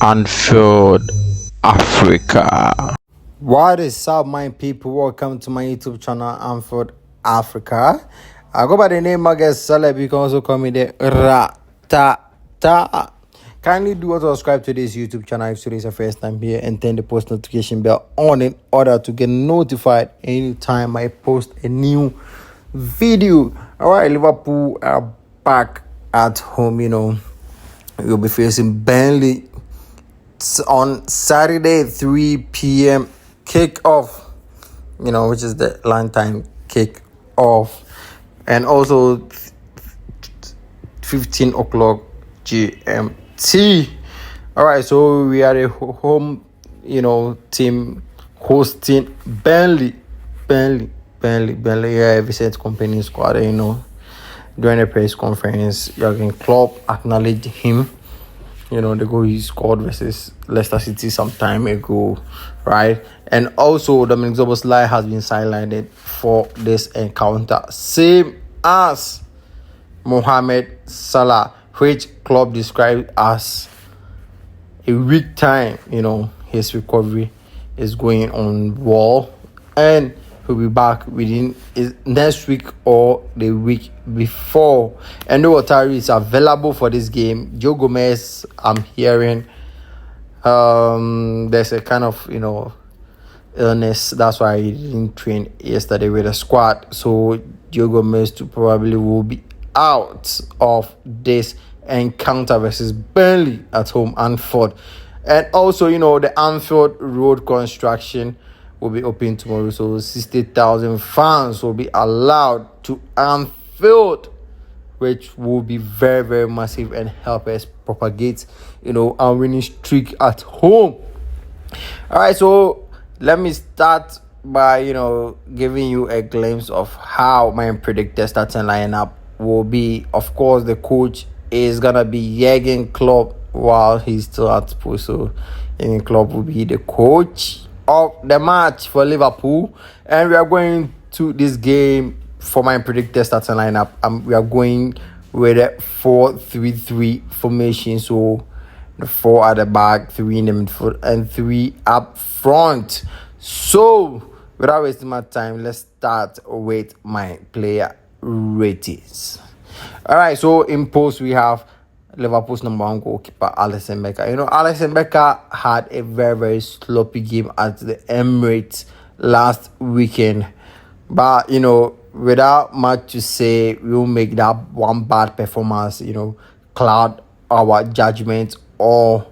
Anfield, Africa. What is up, my people? Welcome to my YouTube channel, Anfield Africa. I go by the name I guess Celeb. You can also call me the Ra-ta-ta. Kindly do also subscribe to this YouTube channel if today is your first time here, and turn the post notification bell on in order to get notified anytime I post a new video. All right, Liverpool are back at home. We'll be facing Burnley on Saturday, 3 p.m. kickoff, which is the line time kickoff, and also 15 o'clock GMT. All right, so we are a home, team hosting Burnley. Yeah, Vincent Company squad. During the press conference, Jurgen Klopp acknowledged him. The goal he scored versus Leicester City some time ago, right? And also, Dominic Szoboszlai has been sidelined for this encounter, same as Mohamed Salah, which Klopp described as a week time. His recovery is going on well, and he'll be back within next week or the week before. And no Otari is available for this game. Joe Gomez, I'm hearing there's a kind of illness. That's why he didn't train yesterday with the squad. So Joe Gomez probably will be out of this encounter versus Burnley at home, Anfield. And also, the Anfield road construction will be open tomorrow, so 60,000 fans will be allowed to Anfield, which will be very, very massive and help us propagate, our winning streak at home. All right, so let me start by, giving you a glimpse of how my predicted starting lineup will be. Of course, the coach is gonna be Jurgen Klopp while he's still at post, so Jurgen Klopp will be the coach of the match for Liverpool, and we are going to this game for my predicted starting lineup. We are going with a 4-3-3 formation, so the 4 at the back, 3 in the midfield, and 3 up front. So without wasting my time, let's start with my player ratings. All right, so in post we have Liverpool's number 1 goalkeeper, Alisson Becker. Alisson Becker had a very, very sloppy game at the Emirates last weekend. But, without much to say, we'll make that one bad performance, cloud our judgment, or,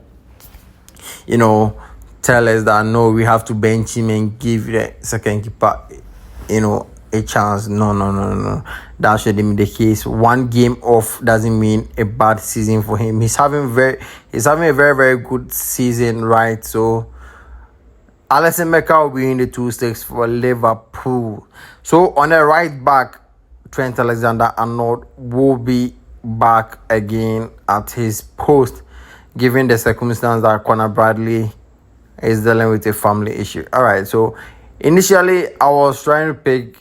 tell us that, no, we have to bench him and give the second keeper, a chance. No. That shouldn't be the case. One game off doesn't mean a bad season for him. He's having a very, very good season, right? So Alisson Becker will be in the 2 sticks for Liverpool. So on the right back, Trent Alexander-Arnold will be back again at his post, given the circumstance that Conor Bradley is dealing with a family issue. All right, so initially I was trying to pick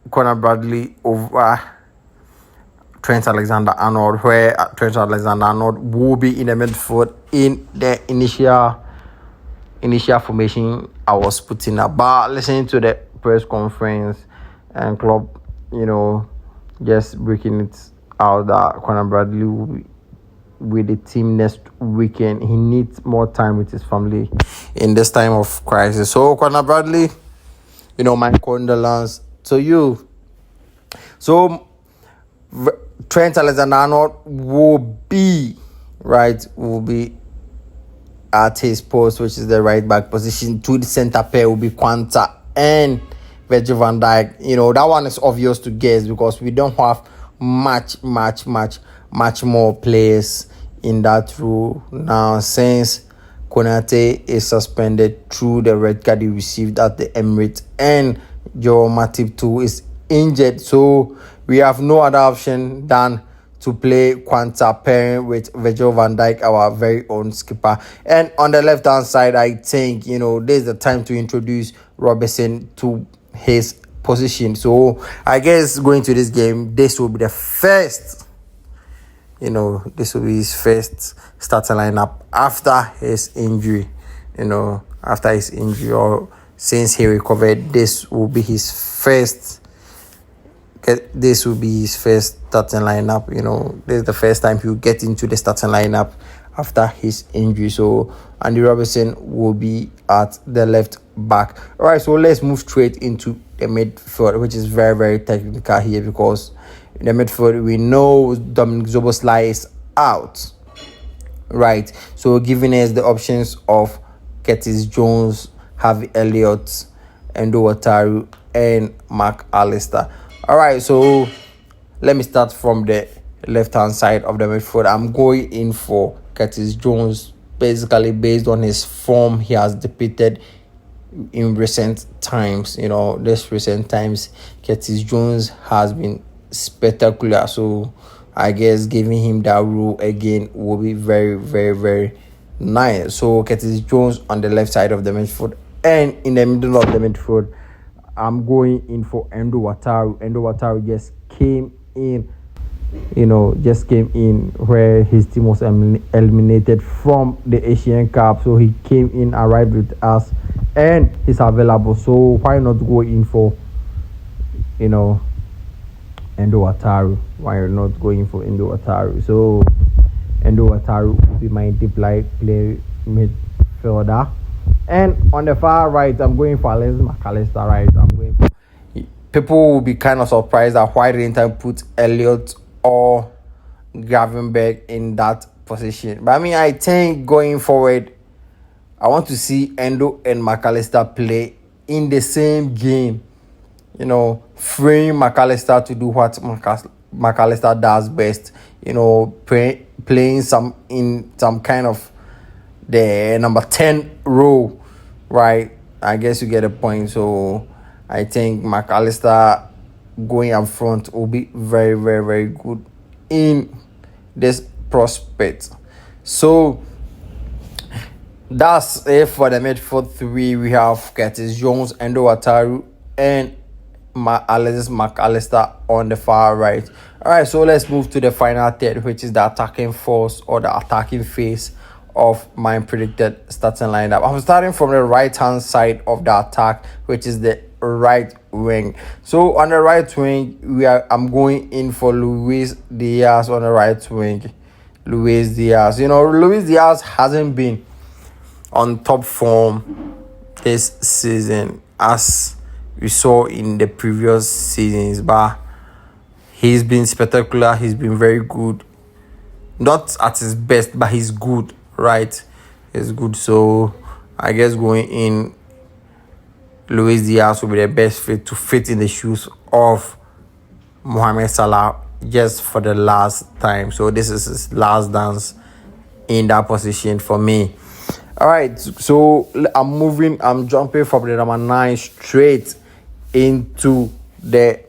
Conor Bradley over Trent Alexander-Arnold, where Trent Alexander-Arnold will be in the midfield in the initial formation I was putting up. But listening to the press conference and Klopp, just breaking it out that Conor Bradley will be with the team next weekend. He needs more time with his family in this time of crisis. So Conor Bradley, my condolences to you. So Trent Alexander-Arnold will be at his post, which is the right back position. To the center pair will be Quanta and Virgil van Dijk. That one is obvious to guess because we don't have much more players in that role now, since Konate is suspended through the red card he received at the Emirates, and Joe Matip too is injured. So we have no other option than to play Quanta pairing with Virgil van Dijk, our very own skipper. And on the left hand side, I think there's the time to introduce Robertson to his position. So I guess going to this game, this will be the first This will be his first starting lineup after his injury. After his injury, or since he recovered, this will be his first. This will be his first starting lineup. This is the first time he'll get into the starting lineup after his injury. So Andy Robertson will be at the left back. All right, so let's move straight into the midfield, which is very, very technical here, because in the midfield we know Dominic Szoboszlai is out. Right, so giving us the options of Curtis Jones, Harvey Elliott, Endo Wataru, and Mac Allister. All right, so let me start from the left-hand side of the midfield. I'm going in for Curtis Jones, basically based on his form he has depicted in recent times. This recent times, Curtis Jones has been spectacular. So I guess giving him that role again will be very, very, very nice. So Curtis Jones on the left side of the midfield, and in the middle of the midfield, I'm going in for Endo Wataru. Endo Wataru just came in, where his team was eliminated from the Asian Cup. So he came in, arrived with us, and he's available. So why not go in for, Endo Wataru? Why not going for Endo Wataru? So Endo Wataru will be my deep play midfielder. And on the far right, I'm going for Alexis Mac Allister. Right, people will be kind of surprised at why didn't I put Elliott or Gravenberg in that position. But I think going forward, I want to see Endo and Mac Allister play in the same game. Freeing Mac Allister to do what Mac Allister does best. Playing in some kind of the number 10 role, right? I guess you get a point. So I think Mac Allister going up front will be very, very, very good in this prospect. So that's it for the midfield three. We have Curtis Jones, Endo Wataru, and Alexis Mac Allister on the far right. All right, so let's move to the final third, which is the attacking force or the attacking phase of my predicted starting lineup. I'm starting from the right hand side of the attack, which is the right wing. So on the right wing, I'm going in for Luis Diaz on the right wing. Luis Diaz. Luis Diaz hasn't been on top form this season as we saw in the previous seasons, but he's been spectacular. He's been very good. Not at his best, but he's good, right? He's good. So I guess going in, Luis Diaz will be the best fit to fit in the shoes of Mohamed Salah just for the last time. So this is his last dance in that position for me. All right, so I'm jumping from the number 9 straight into the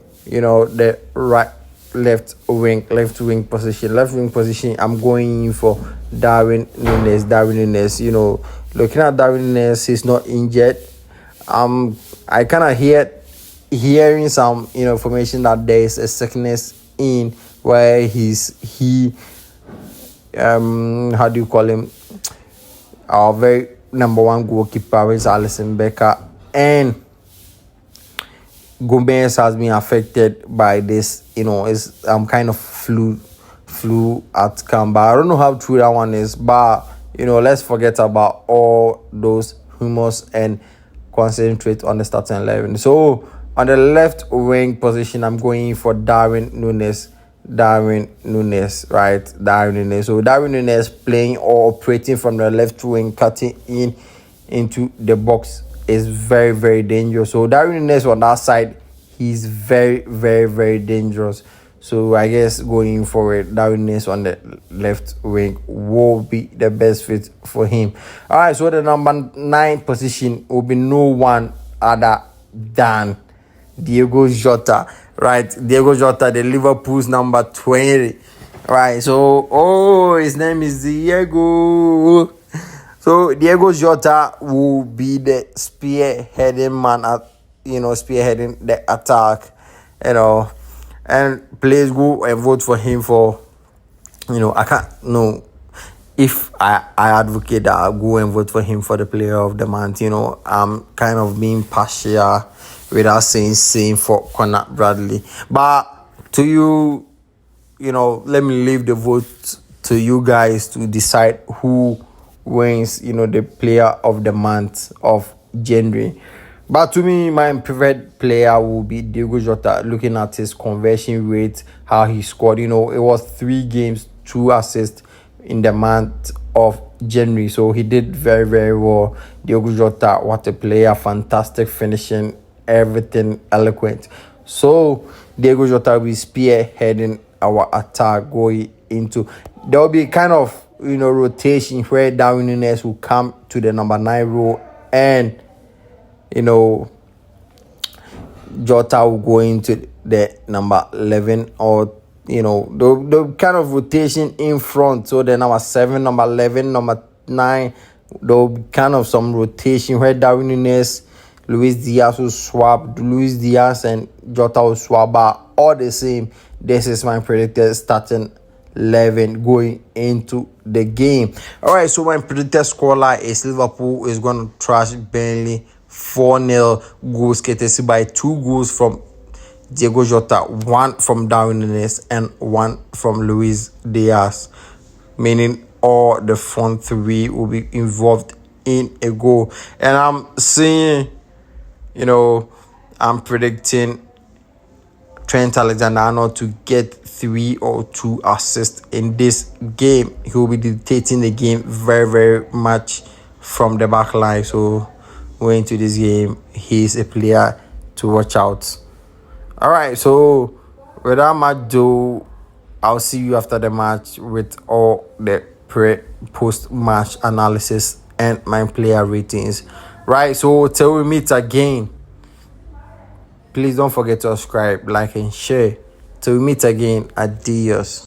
left wing position. I'm going in for Darwin Núñez. Looking at Darwin Núñez, he's not injured. I kind of hearing some information that there is a sickness in where how do you call him, our very number 1 goalkeeper is Alisson Becker, and Gomez has been affected by this. It's kind of flu outcome, but I don't know how true that one is. But let's forget about all those rumors and concentrate on the starting 11. So on the left wing position, I'm going for Darwin Núñez, right? Darwin Núñez. So Darwin Núñez playing or operating from the left wing, cutting into the box is very, very dangerous. So Darwin Núñez on that side, he's very, very, very dangerous. So I guess going forward, Darwin Núñez on the left wing will be the best fit for him. All right, so the number 9 position will be no one other than Diogo Jota, right? Diogo Jota, the Liverpool's number 20, right? So, his name is Diego. So Diogo Jota will be the spearheading man at, spearheading the attack, and please go and vote for him for I can't know if I advocate that I'll go and vote for him for the player of the month. I'm kind of being partial without saying same for Conor Bradley. But to you, let me leave the vote to you guys to decide who wins, the player of the month of January. But to me, my preferred player will be Diogo Jota, looking at his conversion rate, how he scored. It was 3 games, 2 assists in the month of January. So he did very, very well. Diogo Jota, what a player, fantastic finishing, everything eloquent. So Diogo Jota will be spearheading our attack going into. There will be kind of rotation where Darwin Núñez will come to the number 9 role, and Jota will go into the number 11, or the kind of rotation in front. So the number 7, number 11, number 9, there'll be kind of some rotation where Darwin Núñez, Luis Diaz will swap. Luis Diaz and Jota will swap, but all the same, this is my predicted starting 11 going into the game. All right, so my predicted scoreline is Liverpool is going to trash Burnley 4-0. Goals courtesy by 2 goals from Diogo Jota, 1 from Darwin Núñez, and 1 from Luis Diaz, meaning all the front 3 will be involved in a goal. And I'm seeing, I'm predicting Trent Alexander-Arnold to get 3 or 2 assists in this game. He will be dictating the game very, very much from the back line. So going into this game, he's a player to watch out. All right, so without much ado, I'll see you after the match with all the post-match analysis and my player ratings. Right, so till we meet again, please don't forget to subscribe, like, and share. Till we meet again, adios.